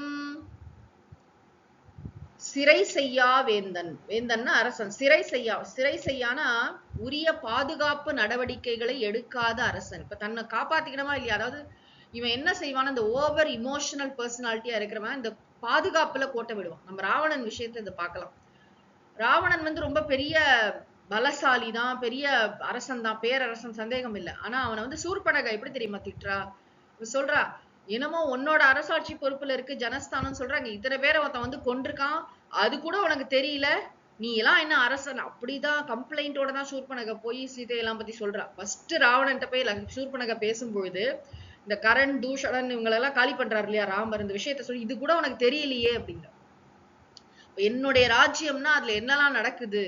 A: சிறை செய்யா வேந்தன், வேந்தன்னா அரசன். சிறை செய்யானா உரிய பாதுகாப்பு நடவடிக்கைகளை எடுக்காத அரசன். இப்ப தன்னை காப்பாத்திக்கணுமா இல்லையா? அதாவது இவன் என்ன செய்வான், இந்த ஓவர் இமோஷனல் பர்சனாலிட்டியா இருக்கிறவன் இந்த பாதுகாப்புல கோட்டை விடுவான். நம்ம ராவணன் விஷயத்தை இதை பார்க்கலாம். ராவணன் வந்து ரொம்ப பெரிய பலசாலி தான், பெரிய அரசன் தான், பேரரசன், சந்தேகம் இல்லை. ஆனா அவனை வந்து சூர்பனகை எப்படி தெரியுமா திட்டுறா? சொல்றா, என்னமோ உன்னோட அரசாட்சி பொறுப்புல இருக்கு ஜனஸ்தானம் சொல்றாங்க, இத்தனை பேரை ஒருத்தன் வந்து கொண்டிருக்கான், அது கூட உனக்கு தெரியல, நீ எல்லாம் என்ன அரசன்? அப்படிதான் கம்ப்ளைண்டோட தான் சூர்பனகை போய் சீதையெல்லாம் பத்தி சொல்றா. ஃபர்ஸ்ட் ராவணன்ட்ட போய் சூர்பனகை பேசும்பொழுது இந்த கரண் தூஷணன் இவங்களெல்லாம் காலி பண்றாரு இல்லையா ராமர், இந்த விஷயத்த சொல்லி இது கூட உனக்கு தெரியலையே அப்படிங்கிற. என்னுடைய ராஜ்யம்னா அதுல என்னெல்லாம் நடக்குது,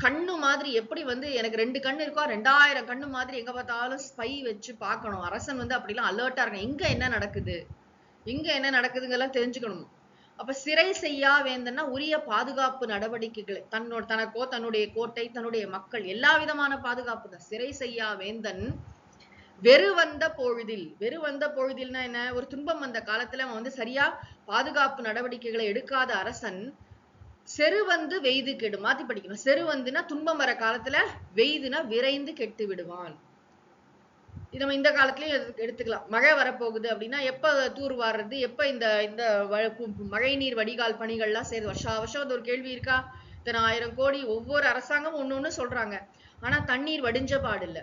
A: கண்ணு மாதிரி எப்படி வந்து எனக்கு 2 கண்ணு இருக்கோ 2000 கண்ணு மாதிரி எங்க பார்த்தாலும் ஸ்பை வச்சு பார்க்கணும். அரசன் வந்து அப்படிலாம் அலர்ட்டா இருக்கணும். எங்க என்ன நடக்குது, எங்க என்ன நடக்குதுங்கெல்லாம் தெரிஞ்சுக்கணும். அப்ப சிறை செய்யா வேந்தன்னா உரிய பாதுகாப்பு நடவடிக்கைகளை தனக்கோ தன்னுடைய கோட்டை தன்னுடைய மக்கள் எல்லா விதமான பாதுகாப்பு தான். சிறை செய்யா வேந்தன் வெறு வந்த பொழுதில்னா என்ன? ஒரு துன்பம் வந்த காலத்துல அவன் வந்து சரியா பாதுகாப்பு நடவடிக்கைகளை எடுக்காத அரசன் செரு வந்து வெய்து கெடு. மாத்தி படிக்கணும். செரு வந்துனா துன்பம் வர காலத்துல, வெய்துனா விரைந்து கெட்டு விடுவான். இது நம்ம இந்த காலத்திலயும் எடுத்துக்கலாம். மழை வரப்போகுது அப்படின்னா எப்ப தூர் வாடுறது, எப்ப இந்த இந்த மழை நீர் வடிகால் பணிகள்லாம் செய்யுது. வருஷம் அது ஒரு கேள்வி இருக்கா? இத்தனை 1000 கோடி ஒவ்வொரு அரசாங்கமும் ஒண்ணு சொல்றாங்க. ஆனா தண்ணீர் வடிஞ்ச பாடு இல்ல.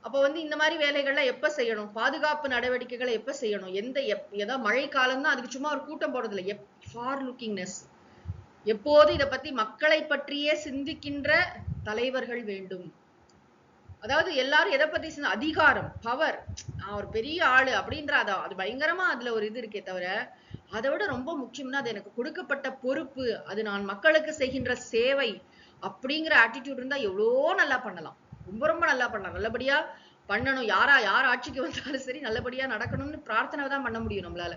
A: அப்ப வந்து இந்த மாதிரி வேலைகள்லாம் எப்ப செய்யணும்? பாதுகாப்பு நடவடிக்கைகளை எப்ப செய்யணும்? ஏதாவது மழை காலம் தான், அதுக்கு சும்மா ஒரு கூட்டம் போடுறது இல்லை. ஃபார் லுக்கிங்னஸ், எப்போது இதை பத்தி மக்களை பற்றியே சிந்திக்கின்ற தலைவர்கள் வேண்டும். அதாவது எல்லாரும் எதை பத்தி அதிகாரம், பவர், ஒரு பெரிய ஆளு அப்படின்ற அது பயங்கரமா அதுல ஒரு இது இருக்கே தவிர, அதை விட ரொம்ப முக்கியம்னா அது எனக்கு கொடுக்கப்பட்ட பொறுப்பு, அது நான் மக்களுக்கு செய்கின்ற சேவை அப்படிங்கிற ஆட்டிடியூட் இருந்தா எவ்வளோ நல்லா பண்ணலாம். ரொம்ப ரொம்ப நல்லா பண்ணலாம். நல்லபடியா பண்ணணும். யார் ஆட்சிக்கு வந்தாலும் சரி நல்லபடியா நடக்கணும்னு பிரார்த்தனை தான் பண்ண முடியும் நம்மளால.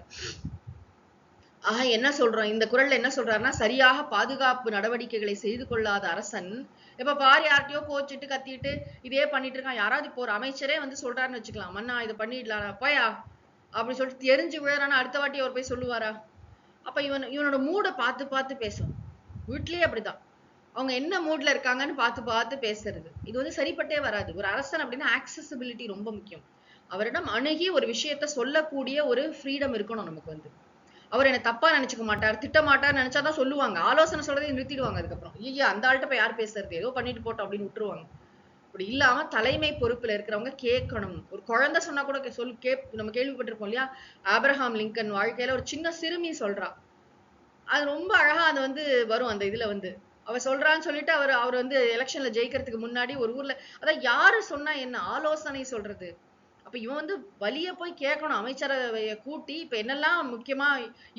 A: என்ன சொல்றோம் இந்த குறள்ல? என்ன சொல்றாருன்னா, சரியாக பாதுகாப்பு நடவடிக்கைகளை செய்து கொள்ளாத அரசன் இப்ப பாரு யார்ட்டையோ கோச்சிட்டு கத்திட்டு இதே பண்ணிட்டு இருக்கான். யாராவது இப்போ ஒரு அமைச்சரே வந்து சொல்றாருன்னு வச்சுக்கலாம், மன்னா இதை பண்ணிடலாம் போயா அப்படின்னு சொல்லிட்டு தெரிஞ்சு விழறானா அடுத்த வாட்டி அவர் போய் சொல்லுவாரா? அப்ப இவனோட மூடை பார்த்து பேசும். வீட்லயே அப்படிதான். அவங்க என்ன மூட்ல இருக்காங்கன்னு பார்த்து பேசுறது. இது வந்து சரிப்பட்டே வராது. ஒரு அரசன் அப்படின்னா ஆக்சசிபிலிட்டி ரொம்ப முக்கியம். அவரிடம் அணுகி ஒரு விஷயத்த சொல்லக்கூடிய ஒரு ஃப்ரீடம் இருக்கணும் நமக்கு வந்து. அவர் என்ன தப்பா நினைச்சுக்க மாட்டார், திட்ட மாட்டார், நினைச்சாதான் சொல்லுவாங்க. ஆலோசனை சொல்றதை நிறுத்திடுவாங்க. அதுக்கப்புறம் ஐயா அந்த ஆள்கிட்ட போய் யார் பேசுறது, ஏதோ பண்ணிட்டு போட்டோம் அப்படின்னு விட்டுருவாங்க. அப்படி இல்லாம தலைமை பொறுப்புல இருக்கிறவங்க கேட்கணும். ஒரு குழந்தை சொன்னா கூட நம்ம கேள்விப்பட்டிருப்போம் இல்லையா? ஆப்ரஹாம் லிங்கன் வாழ்க்கையில ஒரு சின்ன சிறுமி சொல்றா. அது ரொம்ப அழகா அது வந்து வரும் அந்த இதுல வந்து. அவ சொல்றான்னு சொல்லிட்டு அவர் வந்து எலெக்ஷன்ல ஜெயிக்கிறதுக்கு முன்னாடி ஒரு ஊர்ல, அதான் யாரு சொன்னா என்ன ஆலோசனை சொல்றது. அப்ப இவன் வந்து வலிய போய் கேட்கணும். அமைச்சரவையை கூட்டி இப்ப என்னெல்லாம் முக்கியமா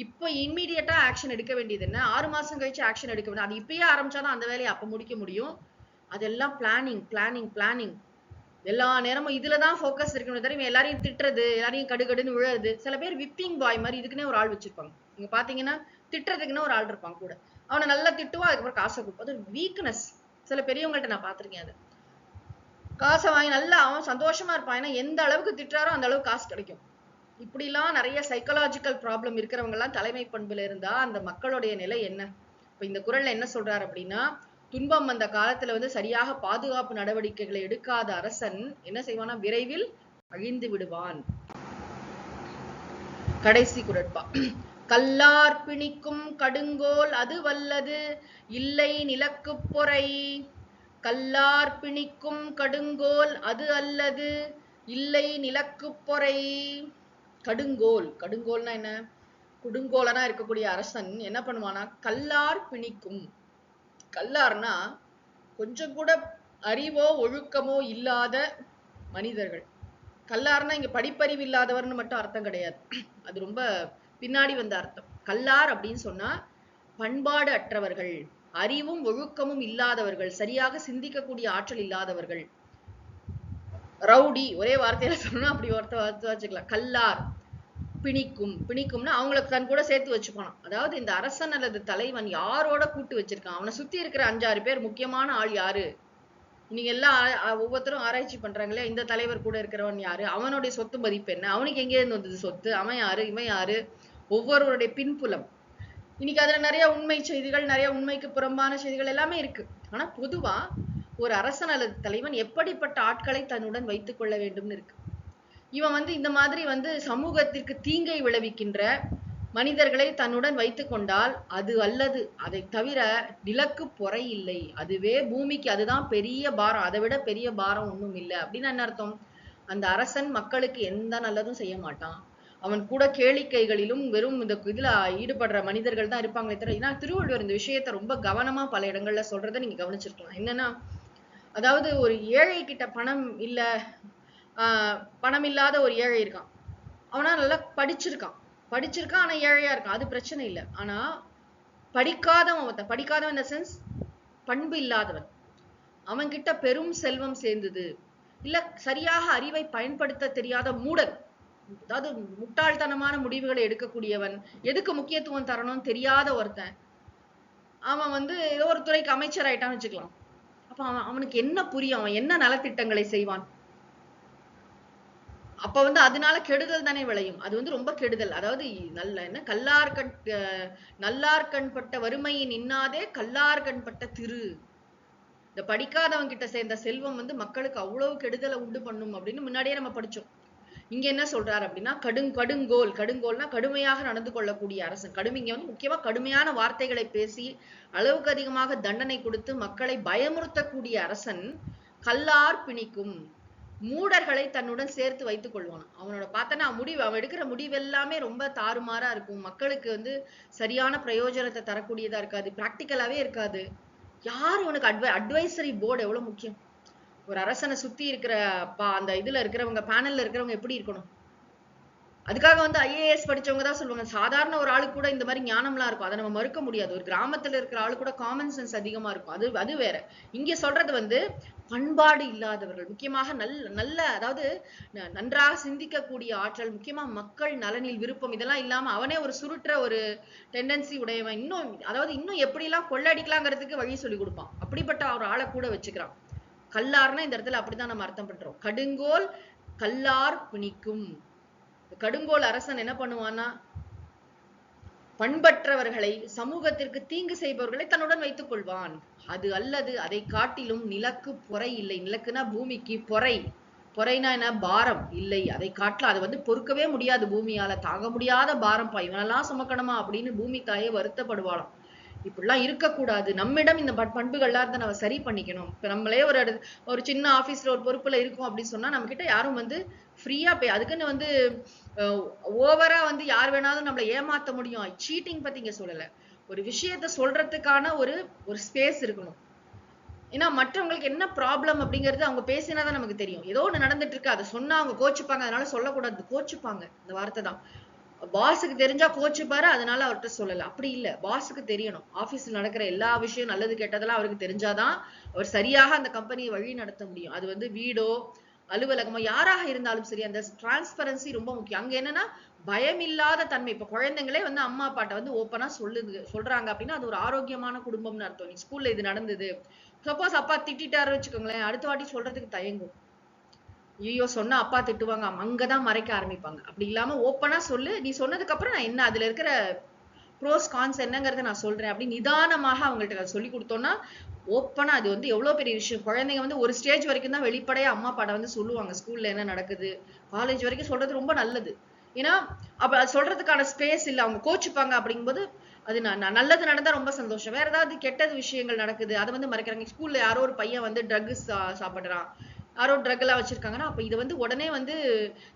A: இப்ப இம்மீடியட்டா ஆக்ஷன் எடுக்க வேண்டியது என்ன, 6 மாசம் கழிச்சு ஆக்ஷன் எடுக்க வேண்டியது, அது இப்பயே ஆரம்பிச்சாதான் அந்த வேலையை அப்ப முடிக்க முடியும். அதெல்லாம் பிளானிங் எல்லா நேரமும் இதுலதான் போக்கஸ் இருக்கணும். தெரியும் எல்லாரையும் திட்டுறது, எல்லாரையும் கடுகடுன்னு விழுறது. சில பேர் விப்பிங் பாய் மாதிரி இதுக்குன்னே ஒரு ஆள் வச்சிருப்பாங்க. நீங்க பாத்தீங்கன்னா திட்டுறதுக்குன்னு ஒரு ஆள் இருப்பாங்க கூட. அவனை நல்லா திட்டுவா, அதுக்கப்புறம் காசை கொடுப்போம். அது வீக்னஸ். சில பெரியவங்கள்ட்ட நான் பாத்திருக்கேன். அது காசை வாங்கி நல்லா அவன் சந்தோஷமா இருப்பான். ஏன்னா எந்த அளவுக்கு திட்டுறாரோ அந்த அளவுக்கு காசு கிடைக்கும். இப்படிலாம் நிறைய சைக்கலாஜிக்கல் ப்ராப்ளம் இருக்கிறவங்க எல்லாம் தலைமை பண்புல இருந்தா அந்த மக்களுடைய நிலை என்ன? இப்ப இந்த குறள்ல என்ன சொல்றாரு அப்படின்னா, துன்பம் வந்த காலத்துல வந்து சரியாக பாதுகாப்பு நடவடிக்கைகளை எடுக்காத அரசன் என்ன செய்வானா, விரைவில் அழிந்து விடுவான். கடைசி குறட்பா. கல்லார் பிணிக்கும் கடுங்கோல் அது வல்லது இல்லை நிலக்குப் பொறை. கல்லார் பிணிக்கும் கடுங்கோல் அது அல்லது இல்லை நிலக்குப் பொறை. கடுங்கோல், கடுங்கோல்னா என்ன? கொடுங்கோலனா இருக்கக்கூடிய அரசன் என்ன பண்ணுவானா, கல்லார் பிணிக்கும். கல்லார்னா கொஞ்சம் கூட அறிவோ ஒழுக்கமோ இல்லாத மனிதர்கள். கல்லார்னா இங்க படிப்பறிவு இல்லாதவர்னு மட்டும் அர்த்தம் கிடையாது, அது ரொம்ப பின்னாடி வந்த அர்த்தம். கல்லார் அப்படின்னு சொன்னா பண்பாடு அற்றவர்கள், அறிவும் ஒழுக்கமும் இல்லாதவர்கள், சரியாக சிந்திக்கக்கூடிய ஆற்றல் இல்லாதவர்கள். ரவுடி ஒரே வார்த்தையில சொன்னா அப்படி வார்த்தை வச்சுக்கலாம். கல்லார் பிணிக்கும், பிணிக்கும்னா அவங்களுக்கு தன் கூட சேர்த்து வச்சுப்பான். அதாவது இந்த அரசன் அல்லது தலைவன் யாரோட கூட்டு வச்சிருக்கான், அவனை சுத்தி இருக்கிற 5-6 பேர் முக்கியமான ஆள் யாரு, நீங்க எல்லாம் ஒவ்வொருத்தரும் ஆராய்ச்சி பண்றாங்களே, இந்த தலைவர் கூட இருக்கிறவன் யாரு, அவனுடைய சொத்து மதிப்பு என்ன, அவனுக்கு எங்கே இருந்து வந்தது சொத்து, அவன் யாரு இவன் யாரு, ஒவ்வொருவருடைய பின்புலம். இன்னைக்கு அதுல நிறைய உண்மை செய்திகள், நிறைய உண்மைக்கு புறம்பான செய்திகள் எல்லாமே இருக்கு. ஆனா பொதுவா ஒரு அரசன் அல்லது தலைவன் எப்படிப்பட்ட ஆட்களை தன்னுடன் வைத்துக் கொள்ள வேண்டும்னு இருக்கு. இவன் வந்து இந்த மாதிரி வந்து சமூகத்திற்கு தீங்கை விளைவிக்கின்ற மனிதர்களை தன்னுடன் வைத்துக் கொண்டால் அது அல்லது, அதை தவிர நிலக்கு பொறை இல்லை. அதுவே பூமிக்கு அதுதான் பெரிய பாரம், அதை விட பெரிய பாரம் ஒண்ணும் இல்லை. அப்படின்னு என்ன அர்த்தம்? அந்த அரசன் மக்களுக்கு எந்த நல்லதும் செய்ய மாட்டான். அவன் கூட கேளிக்கைகளிலும் வெறும் இந்த இதுல ஈடுபடுற மனிதர்கள் தான் இருப்பாங்களே தவிர. ஏன்னா திருவள்ளுவர் இந்த விஷயத்த ரொம்ப கவனமா பல இடங்கள்ல சொல்றதை நீங்க கவனிச்சிருக்கலாம். என்னன்னா, அதாவது ஒரு ஏழை கிட்ட பணம் இல்ல, பணம் இல்லாத ஒரு ஏழை இருக்கான், அவனா நல்லா படிச்சிருக்கான், ஆனா ஏழையா இருக்கான், அது பிரச்சனை இல்லை. ஆனா படிக்காதவன், படிக்காதவன் இந்த சென்ஸ் பண்பு இல்லாதவன், அவன் கிட்ட பெரும் செல்வம் சேர்ந்தது, இல்ல சரியாக அறிவை பயன்படுத்த தெரியாத மூடன், அதாவது முட்டாள்தனமான முடிவுகளை எடுக்கக்கூடியவன், எதுக்கு முக்கியத்துவம் தரணும்னு தெரியாத ஒருத்தன், அவன் வந்து ஏதோ ஒரு துறைக்கு அமைச்சர் ஆயிட்டான்னு வச்சுக்கலாம். அப்ப அவனுக்கு என்ன புரியும், அவன் என்ன நலத்திட்டங்களை செய்வான்? அப்ப வந்து அதனால கெடுதல் தானே விளையும். அது வந்து ரொம்ப கெடுதல். அதாவது நல்ல என்ன, நல்லார்கண்பட்ட வறுமையின் இன்னாதே கல்லார்கண்பட்ட திரு. இந்த படிக்காதவங்க கிட்ட சேர்ந்த செல்வம் வந்து மக்களுக்கு அவ்வளவு கெடுதலை உண்டு பண்ணும் அப்படின்னு முன்னாடியே நம்ம படிச்சோம். இங்க என்ன சொல்றாரு அப்படின்னா, கடுங்கோல்னா கடுமையாக நடந்து கொள்ளக்கூடிய அரசன். இங்க வந்து முக்கியமா கடுமையான வார்த்தைகளை பேசி அளவுக்கு அதிகமாக தண்டனை கொடுத்து மக்களை பயமுறுத்தக்கூடிய அரசன் கல்லார் பிணிக்கும், மூடர்களை தன்னுடன் சேர்த்து வைத்துக் கொள்வான். அவனோட பார்த்தனா அவன் எடுக்கிற முடிவு எல்லாமே ரொம்ப தாறுமாறா இருக்கும். மக்களுக்கு வந்து சரியான பிரயோஜனத்தை தரக்கூடியதா இருக்காது, பிராக்டிக்கலாவே இருக்காது. யார் உனக்கு அட்வைசரி போர்டு எவ்வளவு முக்கியம். ஒரு அரசனை சுத்தி இருக்கிற அந்த இதுல இருக்கிறவங்க, பேனல்ல இருக்கிறவங்க எப்படி இருக்கணும்? அதுக்காக வந்து IAS படிச்சவங்க தான் சொல்லுவாங்க. சாதாரண ஒரு ஆளுக்கு கூட இந்த மாதிரி ஞானம்லாம் இருக்கும், அதை நம்ம மறுக்க முடியாது. ஒரு கிராமத்துல இருக்கிற ஆளு கூட காமன் சென்ஸ் அதிகமா இருக்கும், அது வேற. இங்க சொல்றது வந்து பண்பாடு இல்லாதவர்கள், முக்கியமாக நல்ல அதாவது நன்றாக சிந்திக்கக்கூடிய ஆற்றல், முக்கியமா மக்கள் நலனில் விருப்பம் இதெல்லாம் இல்லாம அவனே ஒரு சுருட்டுற ஒரு டெண்டன்சி உடையவன், இன்னும் எப்படி எல்லாம் கொள்ளடிக்கலாங்கிறதுக்கு வழி சொல்லி கொடுப்பான். அப்படிப்பட்ட ஒரு ஆளை கூட வச்சுக்கிறான். கல்லார்னா இந்த இடத்துல அப்படித்தான் நம்ம அர்த்தம் பண்றோம். கடுங்கோல் கல்லார் பிணிக்கும். கடுங்கோல் அரசன் என்ன பண்ணுவான்னா, பண்பற்றவர்களை, சமூகத்திற்கு தீங்கு செய்பவர்களை தன்னுடன் வைத்துக் கொள்வான். அது அல்லது அதை காட்டிலும் நிலக்கு பொறை இல்லை. நிலக்குனா பூமிக்கு, பொறைனா என்ன, பாரம் இல்லை. அதை காட்டலாம், அது வந்து பொறுக்கவே முடியாது, பூமியால தாங்க முடியாத பாரம், இவனெல்லாம் சுமக்கணுமா அப்படின்னு பூமி தாயே வருத்தப்படுவாளாம். இப்படிலாம் இருக்கக்கூடாது. நம்மிடம் இந்த பண்புகள்லாம் இருந்தா நம்ம சரி பண்ணிக்கணும். இப்ப நம்மளே ஒரு சின்ன ஆபீஸ்ல ஒரு பொறுப்புல இருக்கோம் அப்படின்னு சொன்னா நம்ம கிட்ட யாரும் வந்து ஃப்ரீயா அதுக்குன்னு வந்து ஓவரா வந்து யார் வேணாலும் நம்மளை ஏமாத்த முடியும். சீட்டிங் பத்தி இங்க சொல்லல. ஒரு விஷயத்த சொல்றதுக்கான ஒரு ஸ்பேஸ் இருக்கணும். ஏன்னா மற்றவங்களுக்கு என்ன ப்ராப்ளம் அப்படிங்கிறது அவங்க பேசினாதான் நமக்கு தெரியும். ஏதோ ஒண்ணு நடந்துட்டு இருக்கு, அதை சொன்னா அவங்க கோச்சுப்பாங்க, அதனால சொல்லக்கூடாது. கோச்சுப்பாங்க, இந்த வார்த்தை தான். பாஸுக்கு தெரிஞ்சா கோச்சுப்பாரு, அதனால அவர்கிட்ட சொல்லல. அப்படி இல்ல, பாஸுக்கு தெரியணும். ஆபீஸ்ல நடக்கிற எல்லா விஷயம் நல்லது கெட்டதெல்லாம் அவருக்கு தெரிஞ்சாதான் அவர் சரியாக அந்த கம்பெனியை வழி நடத்த முடியும். அது வந்து வீடோ அலுவலகமோ யாராக இருந்தாலும் சரி, அந்த டிரான்ஸ்பரன்சி ரொம்ப முக்கியம். அங்க என்னன்னா பயம் இல்லாத தன்மை. இப்ப குழந்தைங்களே வந்து அம்மா அப்பாட்ட வந்து ஓப்பனா சொல்றாங்க அப்படின்னா அது ஒரு ஆரோக்கியமான குடும்பம்னு அர்த்தம். ஸ்கூல்ல இது நடந்தது, சப்போஸ் அப்பா திட்டாரு வச்சுக்கோங்களேன், அடுத்த வாட்டி சொல்றதுக்கு தயங்கும். ஐயோ சொன்னா அப்பா திட்டுவாங்க, அங்கதான் மறைக்க ஆரம்பிப்பாங்க. அப்படி இல்லாம ஓப்பனா சொல்லு, நீ சொன்னதுக்கு அப்புறம் நான் என்ன அதுல இருக்கிற ப்ரோஸ் கான்ஸ் என்னங்கறத நான் சொல்றேன் அப்படின்னு நிதானமாக அவங்கள்ட்ட சொல்லி கொடுத்தோம்னா ஓப்பனா அது வந்து எவ்வளவு பெரிய விஷயம். குழந்தைங்க வந்து ஒரு ஸ்டேஜ் வரைக்கும் தான் வெளிப்படையா அம்மா அப்பாட்ட வந்து சொல்லுவாங்க. ஸ்கூல்ல என்ன நடக்குது, காலேஜ் வரைக்கும் சொல்றது ரொம்ப நல்லது. ஏன்னா, அப்ப அது சொல்றதுக்கான ஸ்பேஸ் இல்ல. அவங்க கோச்சுப்பாங்க அப்படிங்கும்போது, அது நல்லது நடந்தா ரொம்ப சந்தோஷம். வேற ஏதாவது கெட்டது விஷயங்கள் நடக்குது, அத வந்து மறைக்கிறாங்க. ஸ்கூல்ல யாரோ ஒரு பையன் வந்து ட்ரக்ஸ் சாப்பிடுறான். யாரோ ட்ரக் எல்லாம் வச்சிருக்காங்கன்னா, அப்ப இத வந்து உடனே வந்து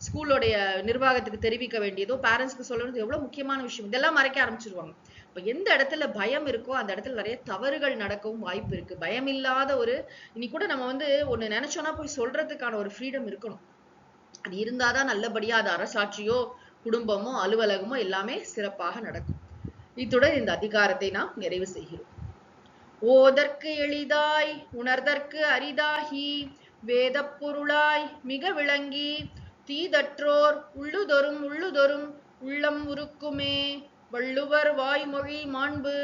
A: ஸ்கூலோடைய நிர்வாகத்துக்கு தெரிவிக்க வேண்டியதோ, பேரண்ட்ஸ்க்கு சொல்ல வேண்டியது எவ்வளவு முக்கியமான விஷயம். இதெல்லாம் மறைக்க ஆரம்பிச்சுருவாங்க. இப்ப எந்த இடத்துல பயம் இருக்கோ, அந்த இடத்துல நிறைய தவறுகள் நடக்கவும் வாய்ப்பு இருக்கு. பயம் இல்லாத ஒரு இன்னைக்கு கூட நம்ம வந்து ஒண்ணு நினைச்சோம்னா போய் சொல்றதுக்கான ஒரு ஃப்ரீடம் இருக்கணும். அது இருந்தாதான் நல்லபடியா அது அரசாட்சியோ, குடும்பமோ, அலுவலகமோ எல்லாமே சிறப்பாக நடக்கும். இத்துடன் இந்த அதிகாரத்தை நாம் நிறைவு செய்கிறோம். ஓதற்கு எளிதாய் உணர்தற்கு அரிதாகி வேதப் பொருளாய் மிக விளங்கி தீதற்றோர் உள்ளுதொறும் உள்ளம் உருக்குமே. வள்ளுவர் வாய்மொழி மாண்பு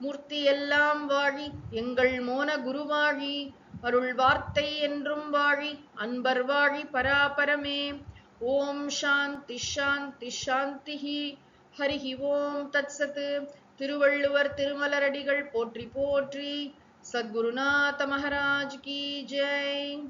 A: மூர்த்தி எல்லாம் வாழி எங்கள் மோன குருவாழி அருள் வார்த்தை என்றும் வாழி அன்பர் வாழி பராபரமே. ஓம் சாந்தி ஷாந்தி ஷாந்திஹி. ஹரிஹி ஓம் தத்சத். திருவள்ளுவர் திருமலரடிகள் போற்றி போற்றி. சத்குருநாத மகாராஜ் கி ஜெய்.